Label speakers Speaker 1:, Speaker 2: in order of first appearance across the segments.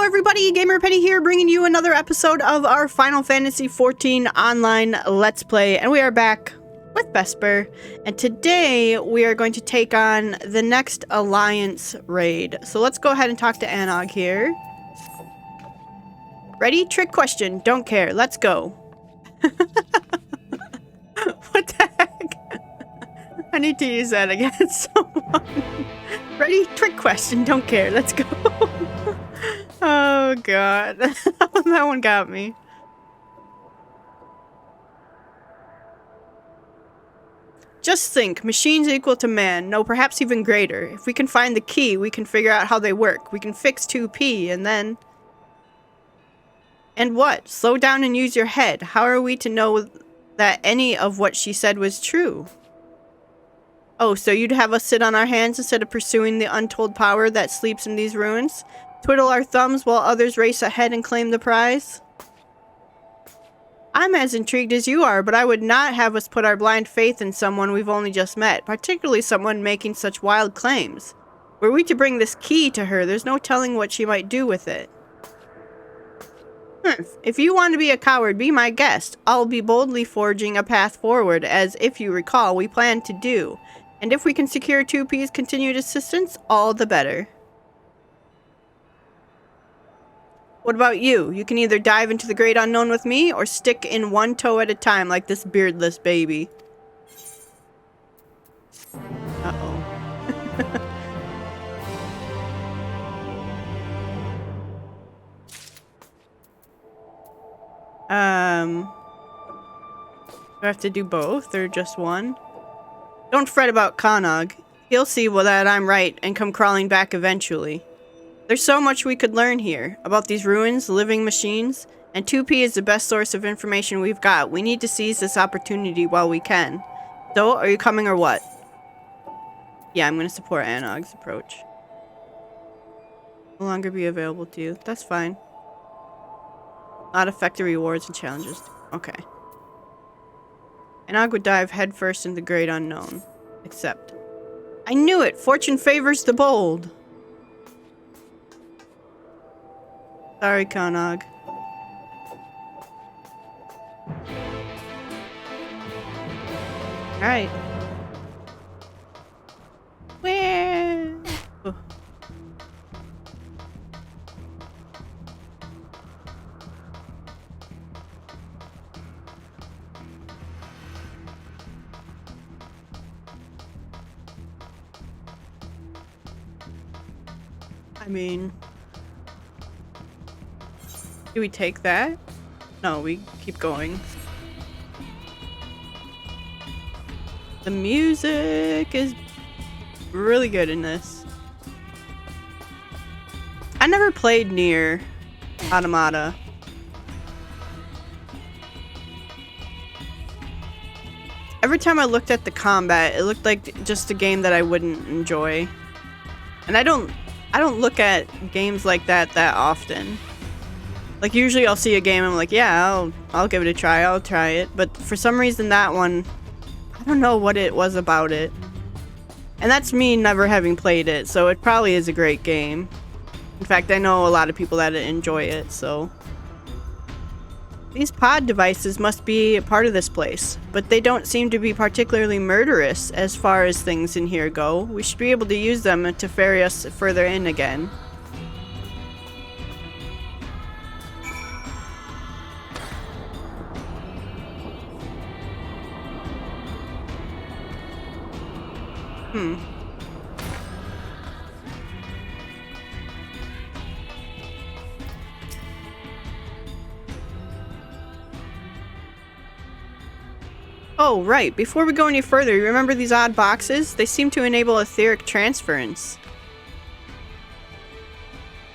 Speaker 1: Hello everybody, Gamer Penny here, bringing you another episode of our Final Fantasy XIV Online Let's Play, and we are back with Vesper, and today we are going to take on the next Alliance raid. So let's go ahead and talk to Anog here. Ready? Trick question. Don't care. Let's go. What the heck? I need to use that against someone. Ready? Trick question. Don't care. Let's go. Oh god. That one got me. Just think, machines equal to man, no, perhaps even greater. If we can find the key, we can figure out how they work. We can fix 2P, and then... And what? Slow down and use your head. How are we to know that any of what she said was true? Oh, so you'd have us sit on our hands instead of pursuing the untold power that sleeps in these ruins? Twiddle our thumbs while others race ahead and claim the prize? I'm as intrigued as you are, but I would not have us put our blind faith in someone we've only just met, particularly someone making such wild claims. Were we to bring this key to her, there's no telling what she might do with it. If you want to be a coward, be my guest. I'll be boldly forging a path forward, as, if you recall, we planned to do. And if we can secure 2P's continued assistance, all the better. What about you? You can either dive into the great unknown with me, or stick in one toe at a time like this beardless baby. Uh-oh. Do I have to do both, or just one? Don't fret about Kanog. He'll see that I'm right and come crawling back eventually. There's so much we could learn here, about these ruins, living machines, and 2P is the best source of information we've got. We need to seize this opportunity while we can. So, are you coming or what? Yeah, I'm going to support Anog's approach. No longer be available to you. That's fine. Not affect the rewards and challenges. Okay. Anog would dive headfirst into the great unknown. Except. I knew it! Fortune favors the bold! Sorry, Kanog. Alright. Where? Oh. I mean... Do we take that? No, we keep going. The music is really good in this. I never played near Automata. Every time I looked at the combat, it looked like just a game that I wouldn't enjoy. And I don't look at games like that often. Like, usually I'll see a game and I'm like, yeah, I'll give it a try, I'll try it. But for some reason that one, I don't know what it was about it. And that's me never having played it, so it probably is a great game. In fact, I know a lot of people that enjoy it, so. These pod devices must be a part of this place, but they don't seem to be particularly murderous as far as things in here go. We should be able to use them to ferry us further in again. Oh, right. Before we go any further, you remember these odd boxes? They seem to enable etheric transference.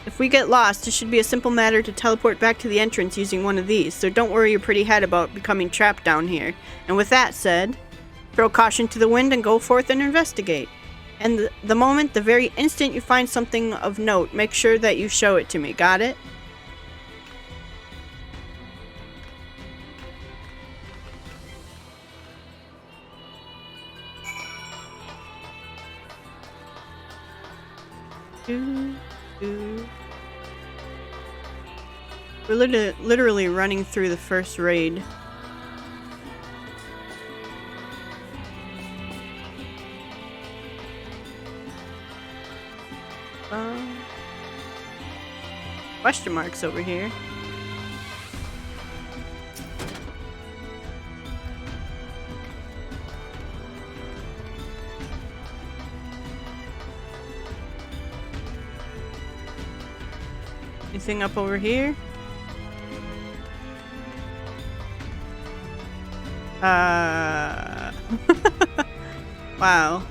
Speaker 1: If we get lost, it should be a simple matter to teleport back to the entrance using one of these, so don't worry your pretty head about becoming trapped down here. And with that said, throw caution to the wind and go forth and investigate. And the very instant you find something of note, make sure that you show it to me. Got it? We're literally running through the first raid. Question marks over here. Anything up over here? Wow.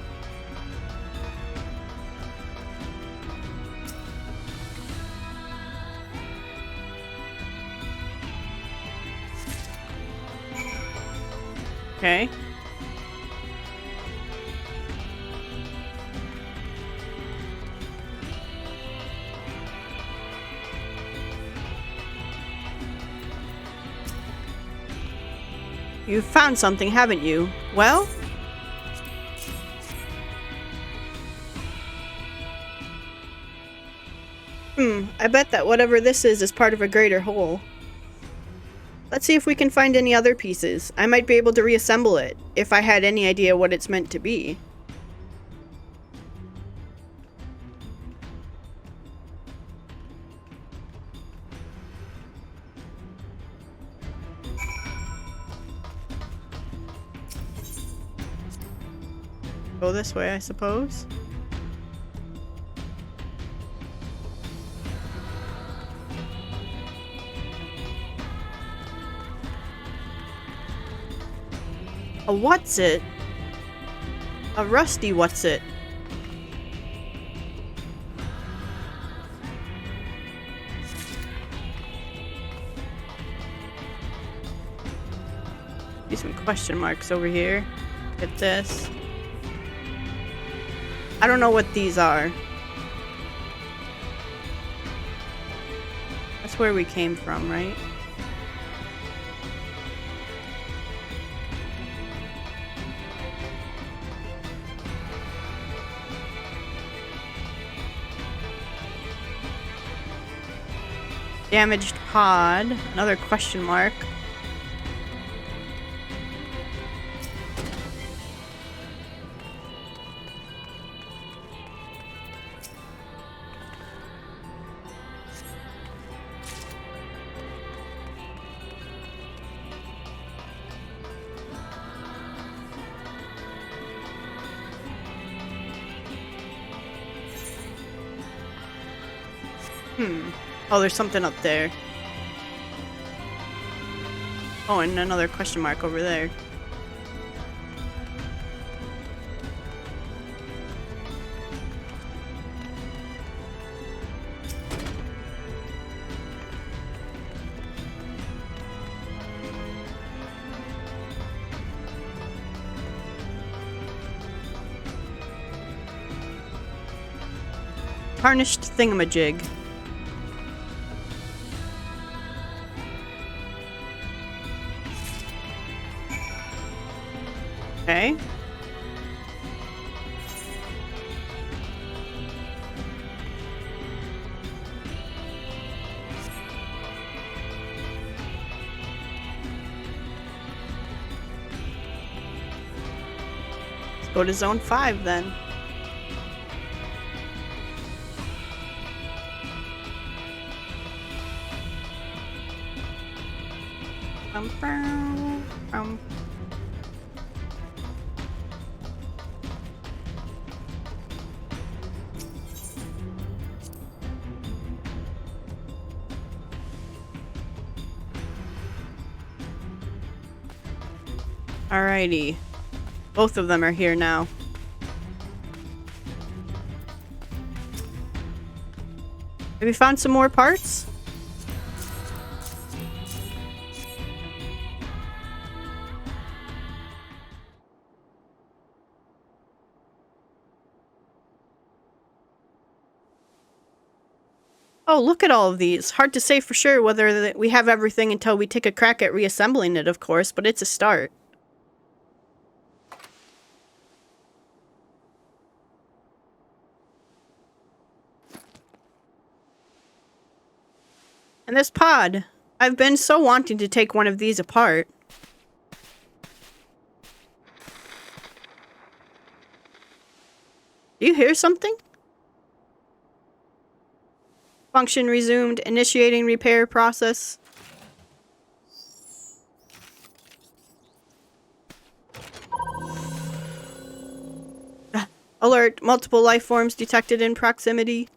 Speaker 1: Okay. You've found something, haven't you? Well? I bet that whatever this is part of a greater whole. Let's see if we can find any other pieces. I might be able to reassemble it, if I had any idea what it's meant to be. Go this way, I suppose. A what's it? A rusty what's it? See some question marks over here. Get this. I don't know what these are. That's where we came from, right? Damaged pod. Another question mark. Oh, there's something up there. Oh, and another question mark over there. Tarnished thingamajig. Okay. Let's go to Zone 5 then. Alrighty. Both of them are here now. Have you found some more parts? Oh, look at all of these. Hard to say for sure whether we have everything until we take a crack at reassembling it, of course, but it's a start. And this pod. I've been so wanting to take one of these apart. Do you hear something? Function resumed. Initiating repair process. Alert. Multiple life forms detected in proximity.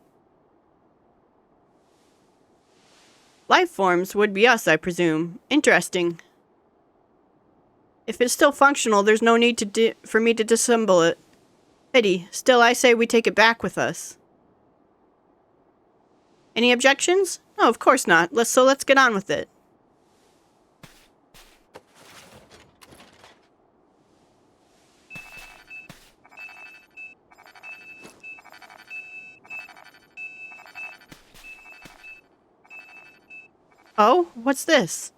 Speaker 1: Life forms would be us, I presume. Interesting. If it's still functional, there's no need for me to disassemble it. Pity. Still, I say we take it back with us. Any objections? No, of course not. Let's get on with it. Oh, what's this?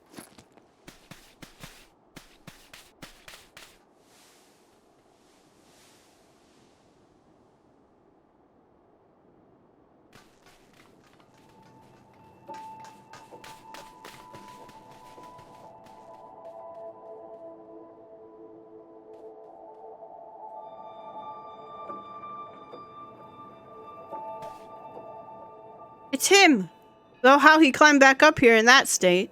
Speaker 1: It's him! Though how he climbed back up here in that state.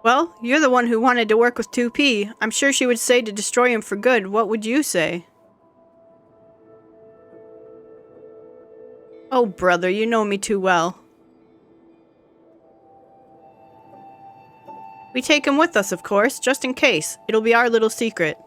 Speaker 1: Well, you're the one who wanted to work with 2P. I'm sure she would say to destroy him for good. What would you say? Oh, brother, you know me too well. We take him with us, of course, just in case. It'll be our little secret.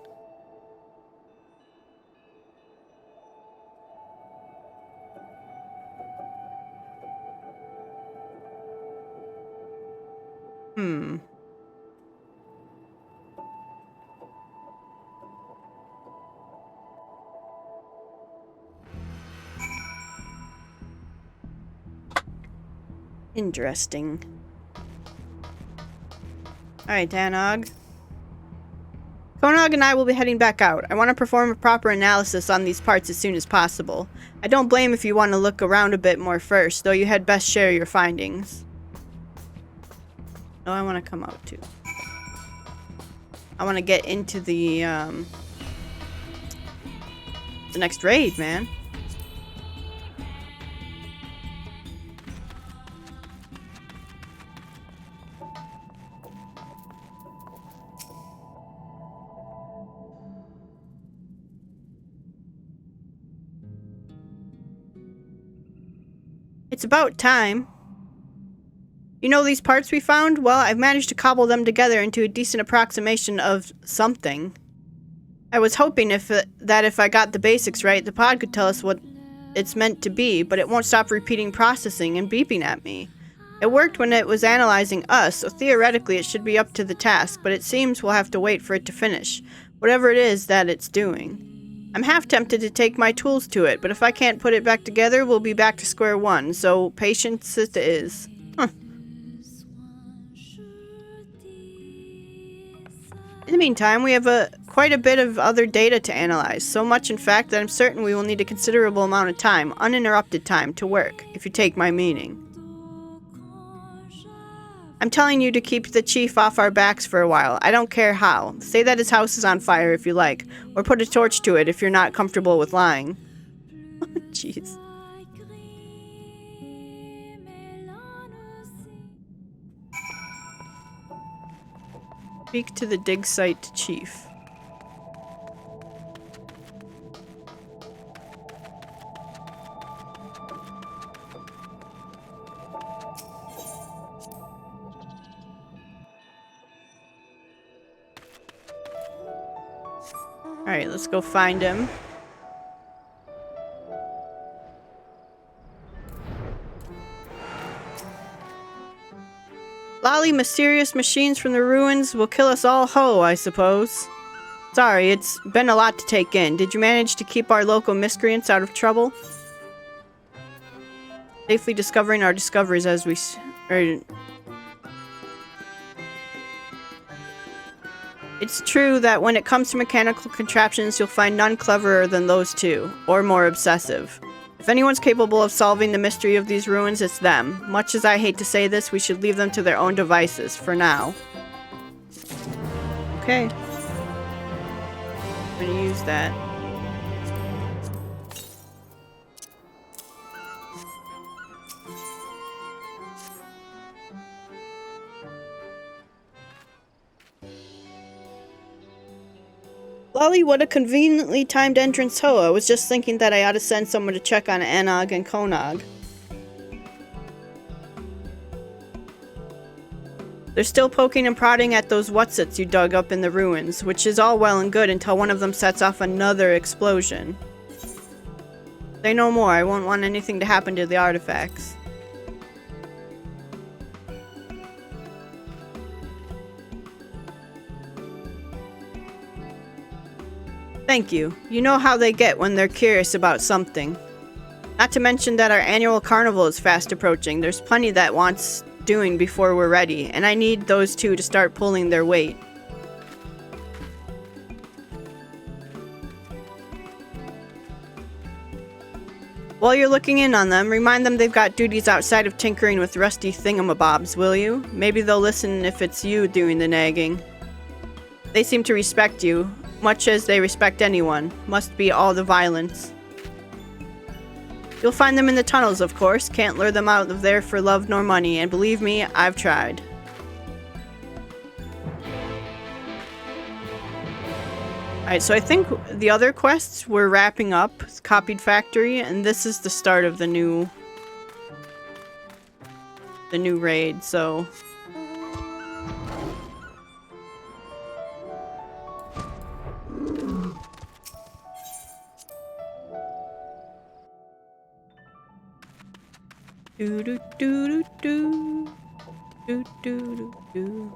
Speaker 1: Interesting. Alright, Danog. Konog and I will be heading back out. I want to perform a proper analysis on these parts as soon as possible. I don't blame if you want to look around a bit more first, though you had best share your findings. Oh, I want to come out too. I want to get into the next raid, man. It's about time. You know these parts we found? Well, I've managed to cobble them together into a decent approximation of something. I was hoping that if I got the basics right, the pod could tell us what it's meant to be, but it won't stop repeating processing and beeping at me. It worked when it was analyzing us, so theoretically it should be up to the task, but it seems we'll have to wait for it to finish, whatever it is that it's doing. I'm half tempted to take my tools to it, but if I can't put it back together, we'll be back to square one, so patience it is. Huh. In the meantime, we have quite a bit of other data to analyze, so much in fact that I'm certain we will need a considerable amount of time, uninterrupted time, to work, if you take my meaning. I'm telling you to keep the chief off our backs for a while. I don't care how. Say that his house is on fire if you like, or put a torch to it if you're not comfortable with lying. Jeez. Speak to the dig site chief. Alright, let's go find him. Lolly, mysterious machines from the ruins will kill us all ho, I suppose. Sorry, it's been a lot to take in. Did you manage to keep our local miscreants out of trouble? Safely discovering our discoveries as we... It's true that when it comes to mechanical contraptions, you'll find none cleverer than those two, or more obsessive. If anyone's capable of solving the mystery of these ruins, it's them. Much as I hate to say this, we should leave them to their own devices, for now. Okay. I'm gonna use that. Lolly, what a conveniently timed entrance ho! I was just thinking that I ought to send someone to check on Anog and Konog. They're still poking and prodding at those whatsits you dug up in the ruins, which is all well and good until one of them sets off another explosion. Say no more, I won't want anything to happen to the artifacts. Thank you. You know how they get when they're curious about something. Not to mention that our annual carnival is fast approaching. There's plenty that wants doing before we're ready, and I need those two to start pulling their weight. While you're looking in on them, remind them they've got duties outside of tinkering with rusty thingamabobs, will you? Maybe they'll listen if it's you doing the nagging. They seem to respect you, much as they respect anyone. Must be all the violence. You'll find them in the tunnels, of course. Can't lure them out of there for love nor money, and believe me, I've tried. Alright, so I think the other quests were wrapping up. It's Copied Factory, and this is the start of the new raid, so... Do do do do do do do do.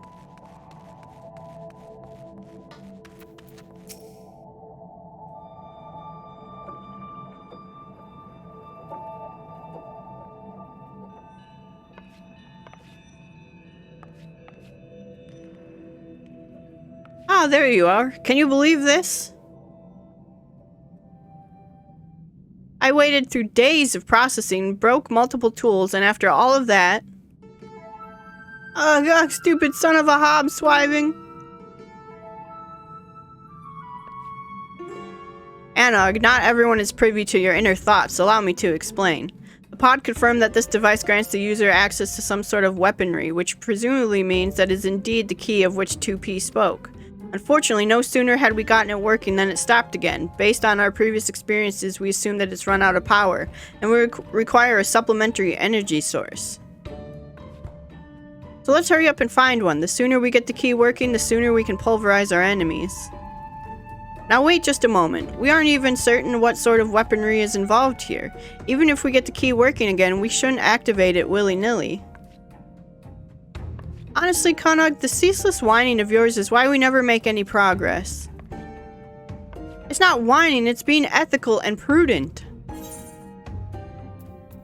Speaker 1: Ah, there you are. Can you believe this? I waited through days of processing, broke multiple tools, and after all of that... Ugh, stupid son of a hobswiving! Anog, not everyone is privy to your inner thoughts. Allow me to explain. The pod confirmed that this device grants the user access to some sort of weaponry, which presumably means that it is indeed the key of which 2P spoke. Unfortunately, no sooner had we gotten it working than it stopped again. Based on our previous experiences, we assume that it's run out of power, and we require a supplementary energy source. So let's hurry up and find one. The sooner we get the key working, the sooner we can pulverize our enemies. Now wait just a moment. We aren't even certain what sort of weaponry is involved here. Even if we get the key working again, we shouldn't activate it willy-nilly. Honestly, Konog, the ceaseless whining of yours is why we never make any progress. It's not whining, it's being ethical and prudent.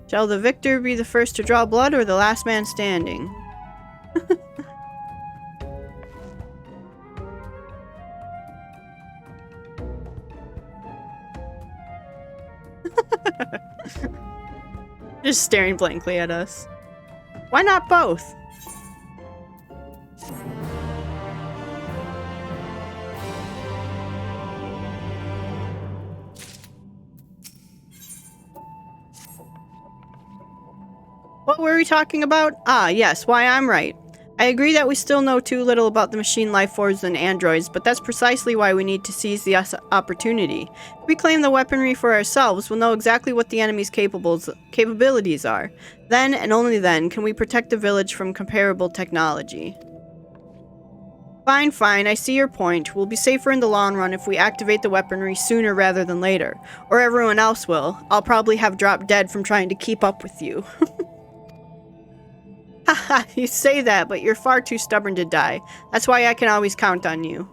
Speaker 1: Shall the victor be the first to draw blood or the last man standing? Just staring blankly at us. Why not both? What were we talking about? Ah, yes, why I'm right. I agree that we still know too little about the machine life forms and androids, but that's precisely why we need to seize the opportunity. If we claim the weaponry for ourselves, we'll know exactly what the enemy's capabilities are. Then, and only then, can we protect the village from comparable technology. Fine, fine, I see your point. We'll be safer in the long run if we activate the weaponry sooner rather than later. Or everyone else will. I'll probably have dropped dead from trying to keep up with you. Haha, you say that, but you're far too stubborn to die. That's why I can always count on you.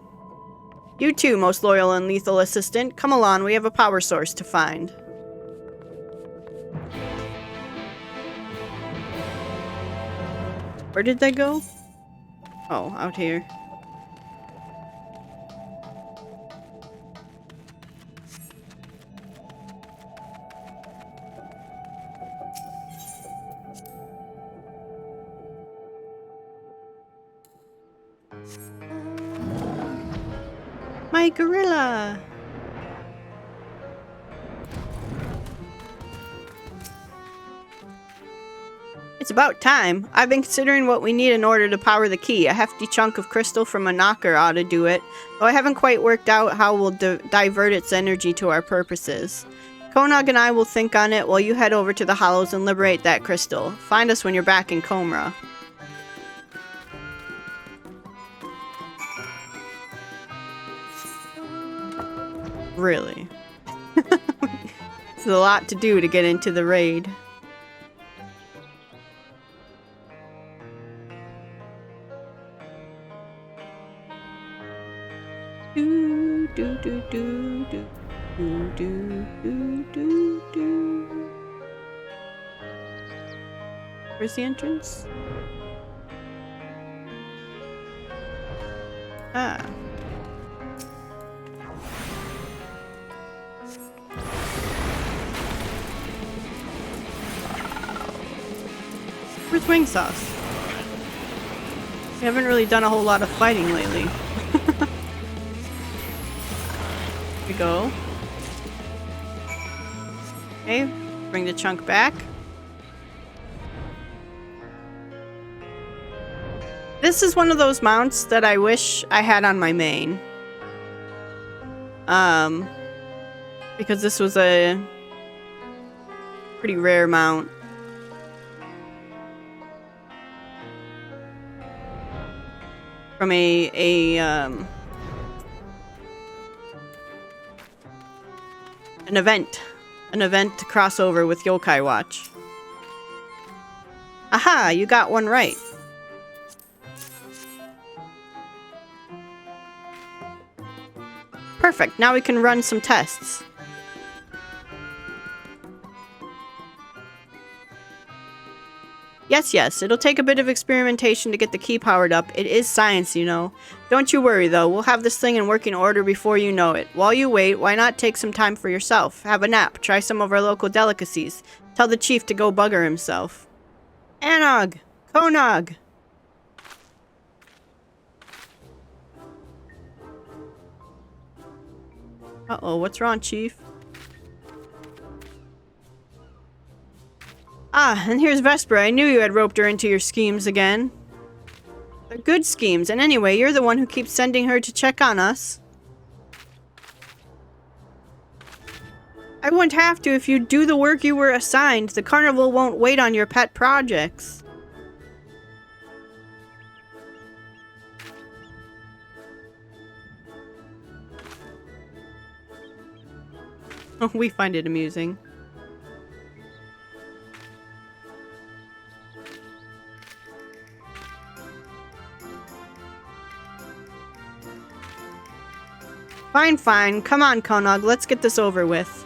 Speaker 1: You too, most loyal and lethal assistant. Come along, we have a power source to find. Where did they go? Oh, out here. My gorilla! It's about time. I've been considering what we need in order to power the key. A hefty chunk of crystal from a knocker ought to do it, though I haven't quite worked out how we'll divert its energy to our purposes. Konog and I will think on it while you head over to the Hollows and liberate that crystal. Find us when you're back in Comra. Really? It's a lot to do to get into the raid. Do do do do do do do do do do. Where's the entrance? Ah. Where's Wing Sauce? We haven't really done a whole lot of fighting lately. Here we go. Okay, bring the chunk back. This is one of those mounts that I wish I had on my main. Because this was a pretty rare mount. From an event to crossover with Yokai Watch. Aha, you got one right. Perfect, now we can run some tests. Yes, it'll take a bit of experimentation to get the key powered up. It is science, you know. Don't you worry, though. We'll have this thing in working order before you know it. While you wait, why not take some time for yourself? Have a nap. Try some of our local delicacies. Tell the chief to go bugger himself. Anog! Konog! Uh-oh, what's wrong, chief? Ah, and here's Vesper. I knew you had roped her into your schemes again. They're good schemes, and anyway, you're the one who keeps sending her to check on us. I wouldn't have to if you'd do the work you were assigned. The carnival won't wait on your pet projects. We find it amusing. Fine. Come on, Konog. Let's get this over with.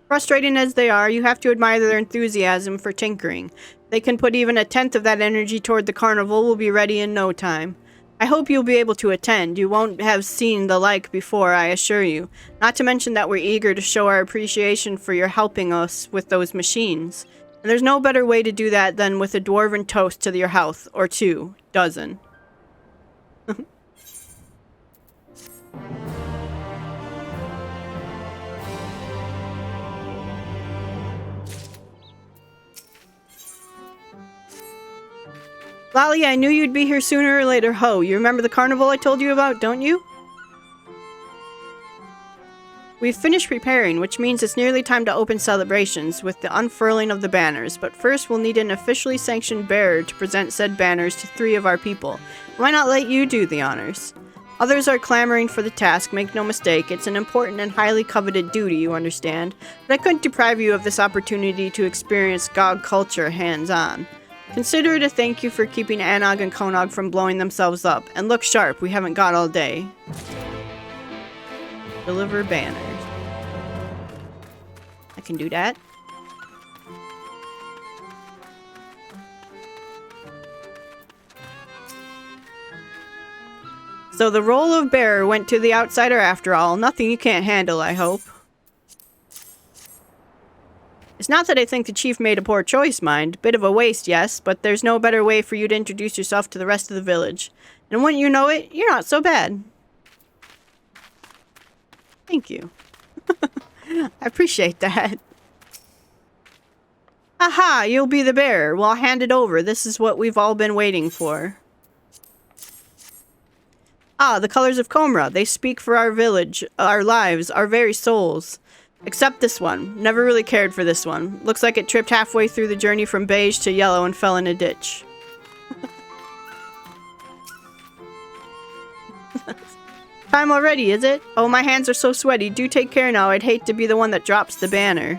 Speaker 1: Frustrating as they are, you have to admire their enthusiasm for tinkering. They can put even a tenth of that energy toward the carnival. We'll be ready in no time. I hope you'll be able to attend. You won't have seen the like before, I assure you. Not to mention that we're eager to show our appreciation for your helping us with those machines. And there's no better way to do that than with a dwarven toast to your health, or 2 dozen. Lolly, I knew you'd be here sooner or later. Ho, you remember the carnival I told you about, don't you? We've finished preparing, which means it's nearly time to open celebrations with the unfurling of the banners, but first we'll need an officially sanctioned bearer to present said banners to 3 of our people. Why not let you do the honors? Others are clamoring for the task, make no mistake, it's an important and highly coveted duty, you understand, but I couldn't deprive you of this opportunity to experience GOG culture hands-on. Consider it a thank you for keeping Anog and Konog from blowing themselves up, and look sharp, we haven't got all day. Deliver banners. can do that. So the role of bearer went to the outsider after all. Nothing you can't handle, I hope. It's not that I think the chief made a poor choice, mind. Bit of a waste, yes, but there's no better way for you to introduce yourself to the rest of the village. And wouldn't you know it, you're not so bad. Thank you. I appreciate that. Aha, you'll be the bearer. Well, I'll hand it over. This is what we've all been waiting for. Ah, the colors of Comra. They speak for our village, our lives, our very souls. Except this one. Never really cared for this one. Looks like it tripped halfway through the journey from beige to yellow and fell in a ditch. Time already, is it? Oh, my hands are so sweaty. Do take care now. I'd hate to be the one that drops the banner.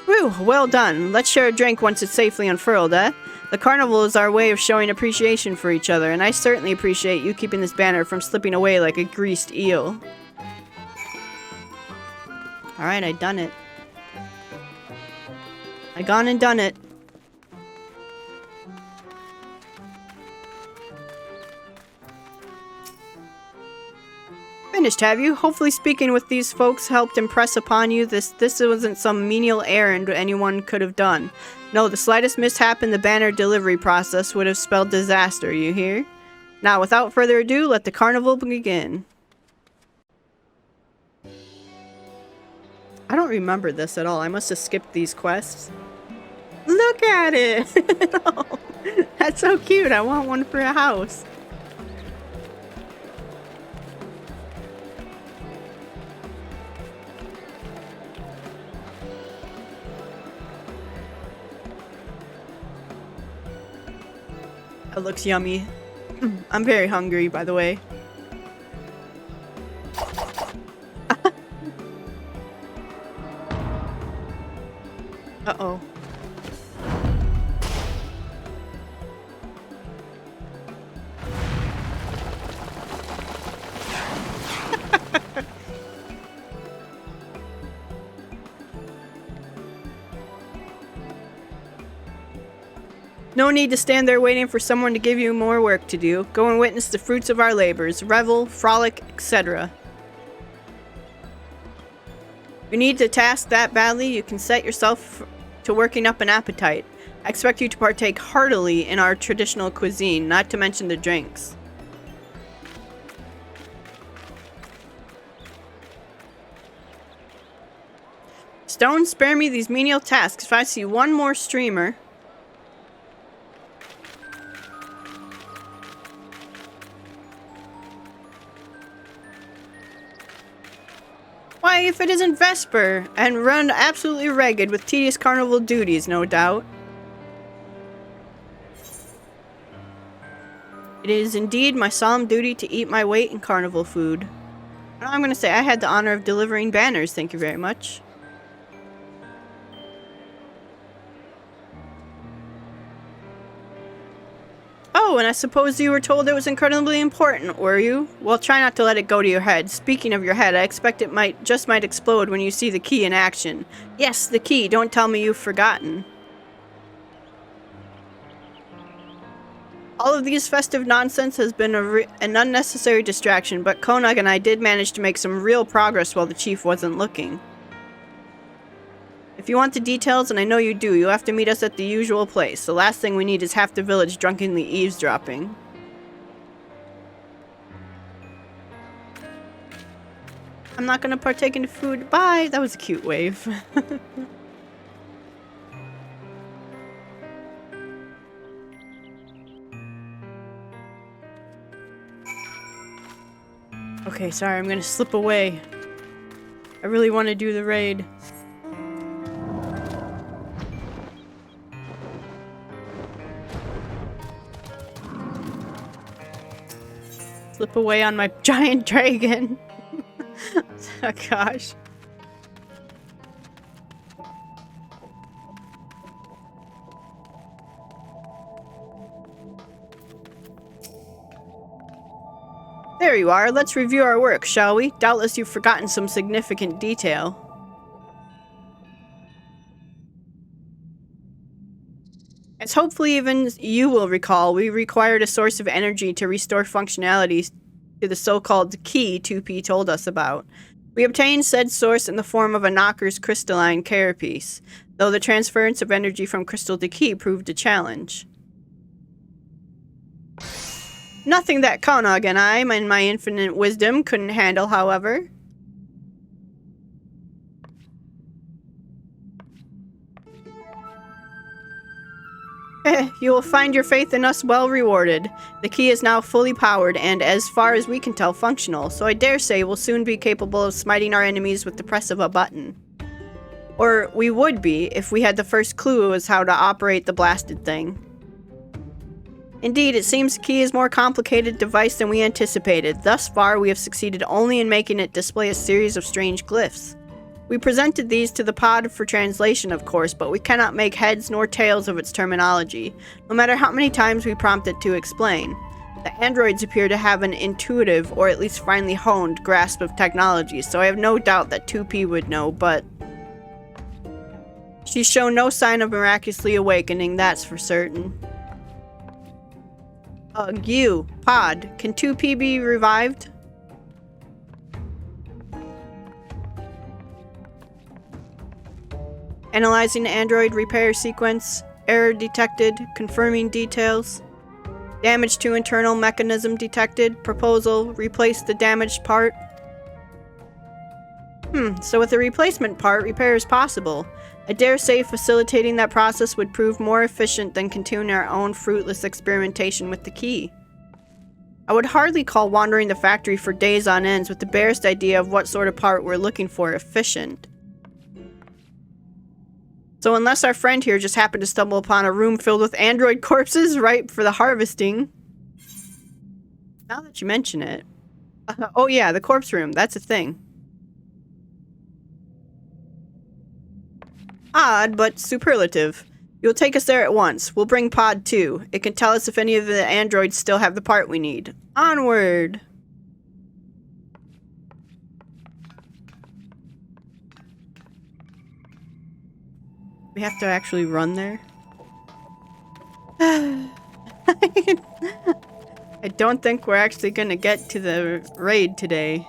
Speaker 1: Whew, well done. Let's share a drink once it's safely unfurled, eh? The carnival is our way of showing appreciation for each other, and I certainly appreciate you keeping this banner from slipping away like a greased eel. Alright, I done it. I gone and done it. Finished, have you? Hopefully speaking with these folks helped impress upon you this wasn't some menial errand anyone could have done. No, the slightest mishap in the banner delivery process would have spelled disaster, you hear? Now, without further ado, let the carnival begin. I don't remember this at all. I must have skipped these quests. Look at it! Oh, that's so cute. I want one for a house. That looks yummy. I'm very hungry, by the way. Uh-oh. No need to stand there waiting for someone to give you more work to do. Go and witness the fruits of our labors. Revel, frolic, etc. If you need to task that badly, you can set yourself to working up an appetite. I expect you to partake heartily in our traditional cuisine, not to mention the drinks. Stone, spare me these menial tasks. If I see one more streamer... Why, if it isn't Vesper, and run absolutely ragged with tedious carnival duties, no doubt. It is indeed my solemn duty to eat my weight in carnival food. I'm going to say I had the honor of delivering banners, thank you very much. Oh, and I suppose you were told it was incredibly important, were you? Well, try not to let it go to your head. Speaking of your head, I expect it might explode when you see the key in action. Yes, the key. Don't tell me you've forgotten. All of these festive nonsense has been an unnecessary distraction, but Konag and I did manage to make some real progress while the chief wasn't looking. If you want the details, and I know you do, you'll have to meet us at the usual place. The last thing we need is half the village drunkenly eavesdropping. I'm not gonna partake in the food. Bye! That was a cute wave. Okay, sorry, I'm gonna slip away. I really want to do the raid. Slip away on my giant dragon. Oh gosh. There you are. Let's review our work, shall we? Doubtless you've forgotten some significant detail. As hopefully even you will recall, we required a source of energy to restore functionality to the so-called key 2P told us about. We obtained said source in the form of a knocker's crystalline carapace, though the transference of energy from crystal to key proved a challenge. Nothing that Konog and I, in my infinite wisdom, couldn't handle, however. You will find your faith in us well rewarded. The key is now fully powered and, as far as we can tell, functional, so I dare say we'll soon be capable of smiting our enemies with the press of a button. Or we would be if we had the first clue as how to operate the blasted thing. Indeed, it seems the key is a more complicated device than we anticipated. Thus far, we have succeeded only in making it display a series of strange glyphs. We presented these to the pod for translation, of course, but we cannot make heads nor tails of its terminology, no matter how many times we prompt it to explain. The androids appear to have an intuitive, or at least finely honed, grasp of technology, so I have no doubt that 2P would know, but she's shown no sign of miraculously awakening, that's for certain. You, Pod, can 2P be revived? Analyzing android repair sequence. Error detected. Confirming details. Damage to internal mechanism detected. Proposal. Replace the damaged part. So with a replacement part, repair is possible. I dare say facilitating that process would prove more efficient than continuing our own fruitless experimentation with the key. I would hardly call wandering the factory for days on ends with the barest idea of what sort of part we're looking for efficient. So unless our friend here just happened to stumble upon a room filled with android corpses ripe for the harvesting. Now that you mention it. Oh yeah, the corpse room. That's a thing. Odd, but superlative. You'll take us there at once. We'll bring Pod 2. It can tell us if any of the androids still have the part we need. Onward! We have to actually run there? I don't think we're actually gonna get to the raid today.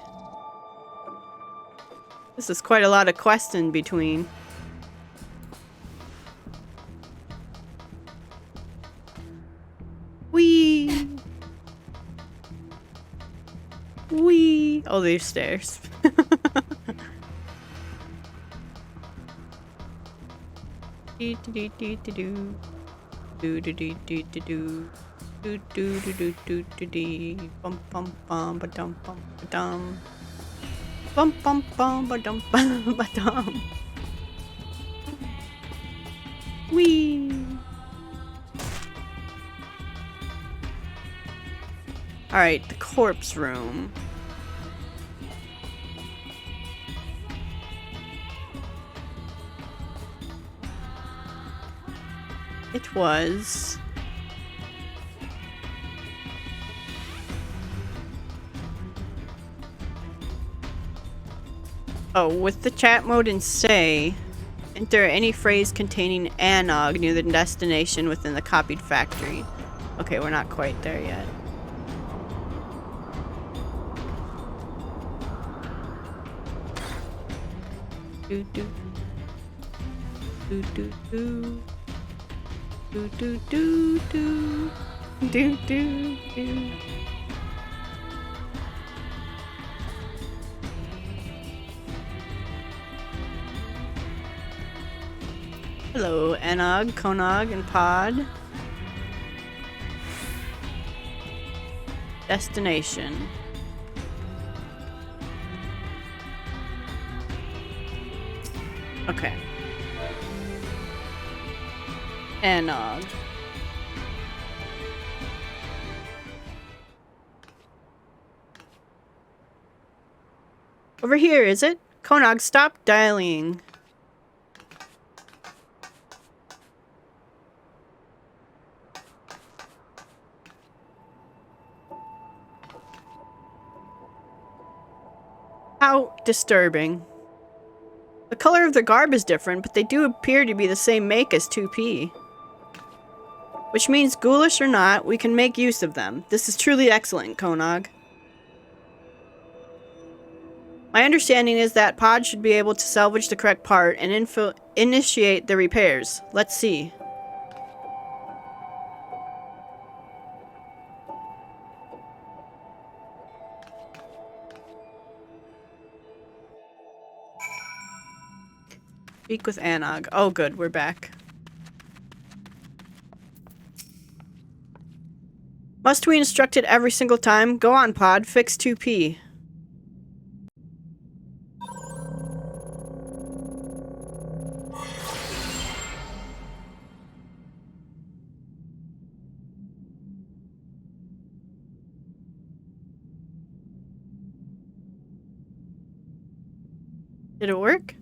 Speaker 1: This is quite a lot of quests in between. Whee! Whee! Oh, there's stairs. Bum bum bum ba dum bum ba dum. Bum bum bum ba dum bum ba dum. Whee! Alright, the corpse room. It was... Oh, with the chat mode in say, enter any phrase containing anog near the destination within the copied factory. Okay, we're not quite there yet. Do do do do do do do do do do do do. Hello, Anog, Konog, and Pod. Destination. Okay. Anog. Over here, is it? Konog, stop dialing. How disturbing. The color of the garb is different, but they do appear to be the same make as 2P. Which means, ghoulish or not, we can make use of them. This is truly excellent, Konog. My understanding is that Pod should be able to salvage the correct part and initiate the repairs. Let's see. Speak with Anog. Oh good, we're back. Must we instruct it every single time? Go on, Pod. Fix 2P. Did it work?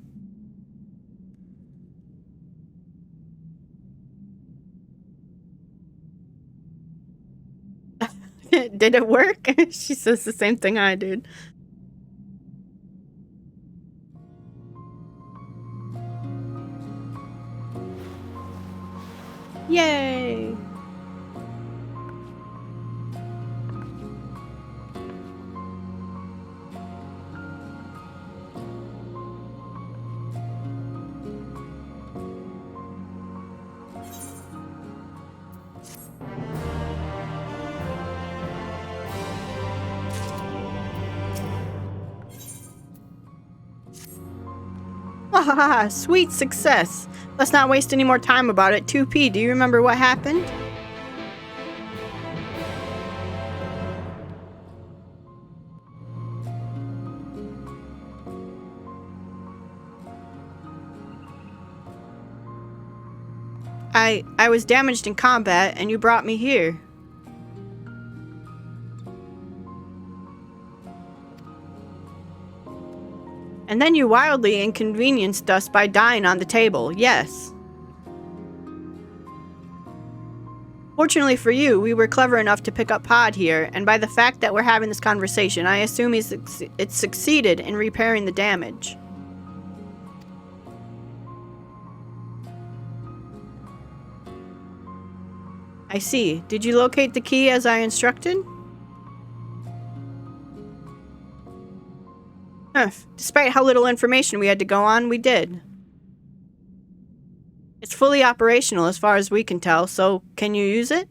Speaker 1: Did it work? She says the same thing I did. Yay! Ah, sweet success. Let's not waste any more time about it. 2P, do you remember what happened? I was damaged in combat and you brought me here. And then you wildly inconvenienced us by dying on the table, yes. Fortunately for you, we were clever enough to pick up Pod here, and by the fact that we're having this conversation, I assume it succeeded in repairing the damage. I see. Did you locate the key as I instructed? Despite how little information we had to go on, we did. It's fully operational as far as we can tell, so can you use it?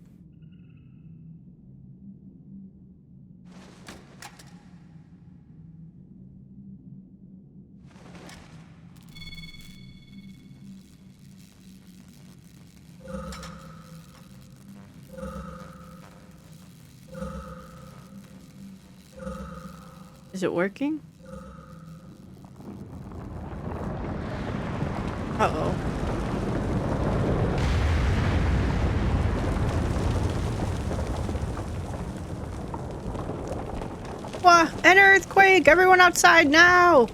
Speaker 1: Is it working? Uh-oh. Wah! An earthquake! Everyone outside now!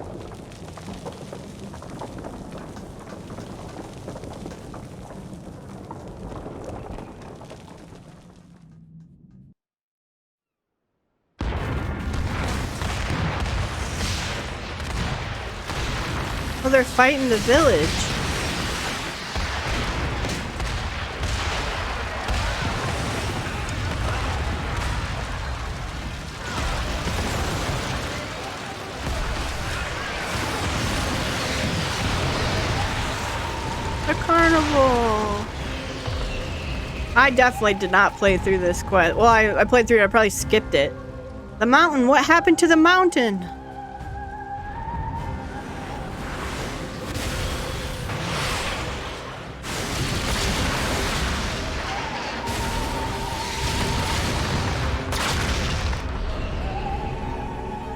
Speaker 1: Oh, they're fighting the village. The carnival. I definitely did not play through this quest. Well, I played through it. I probably skipped it. The mountain. What happened to the mountain?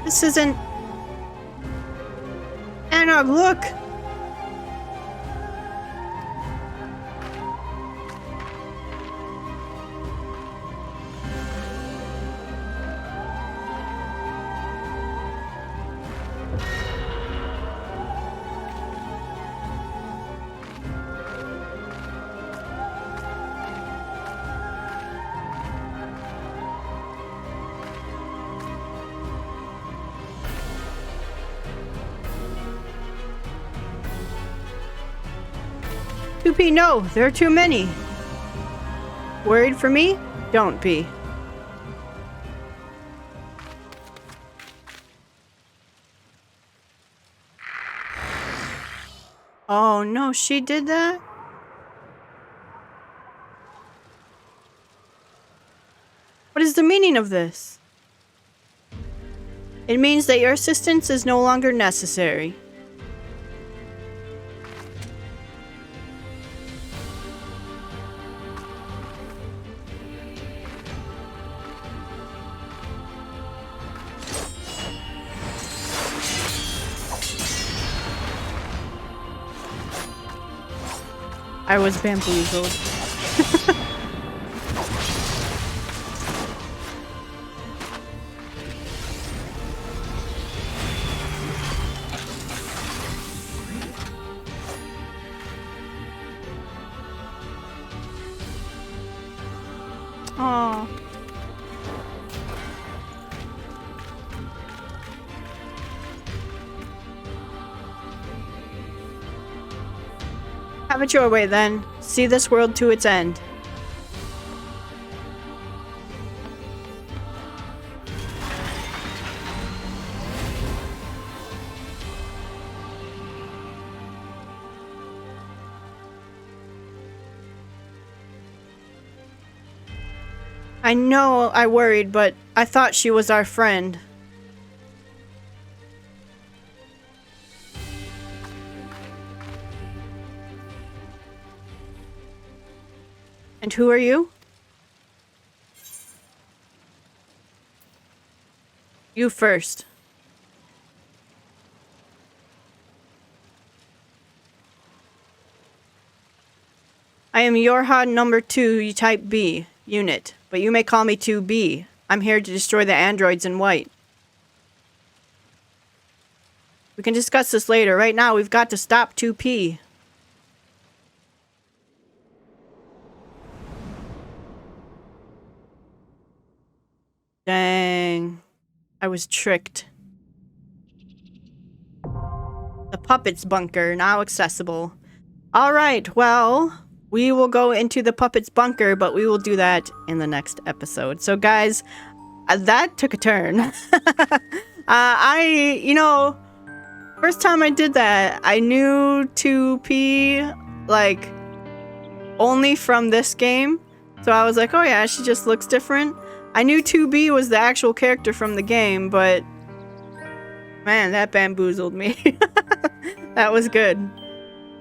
Speaker 1: This isn't... Anog, look! No, there are too many. Worried for me? Don't be. Oh no, she did that? What is the meaning of this? It means that your assistance is no longer necessary. I was bamboozled. Aww. Have it your way then. See this world to its end. I know I worried, but I thought she was our friend. And who are you? You first. I am Yorha number 2, type B, unit, but you may call me 2B. I'm here to destroy the androids in white. We can discuss this later. Right now, we've got to stop 2P. Dang. I was tricked. The puppets bunker, now accessible. Alright, well, we will go into the puppets bunker, but we will do that in the next episode. So guys, that took a turn. You know, first time I did that, I knew 2P, like, only from this game. So I was like, oh yeah, she just looks different. I knew 2B was the actual character from the game, but man, that bamboozled me. That was good.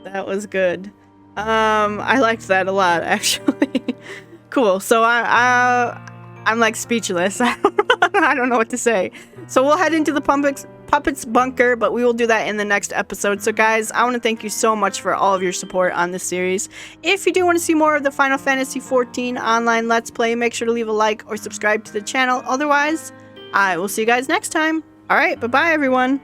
Speaker 1: That was good. I liked that a lot, actually. Cool. So I'm like speechless. I don't know what to say. So we'll head into the puppets bunker, but we will do that in the next episode. So guys, I want to thank you so much for all of your support on this series. If you do want to see more of the Final Fantasy XIV online Let's Play, make sure to leave a like or subscribe to the channel. Otherwise, I will see you guys next time. All right, bye-bye, everyone.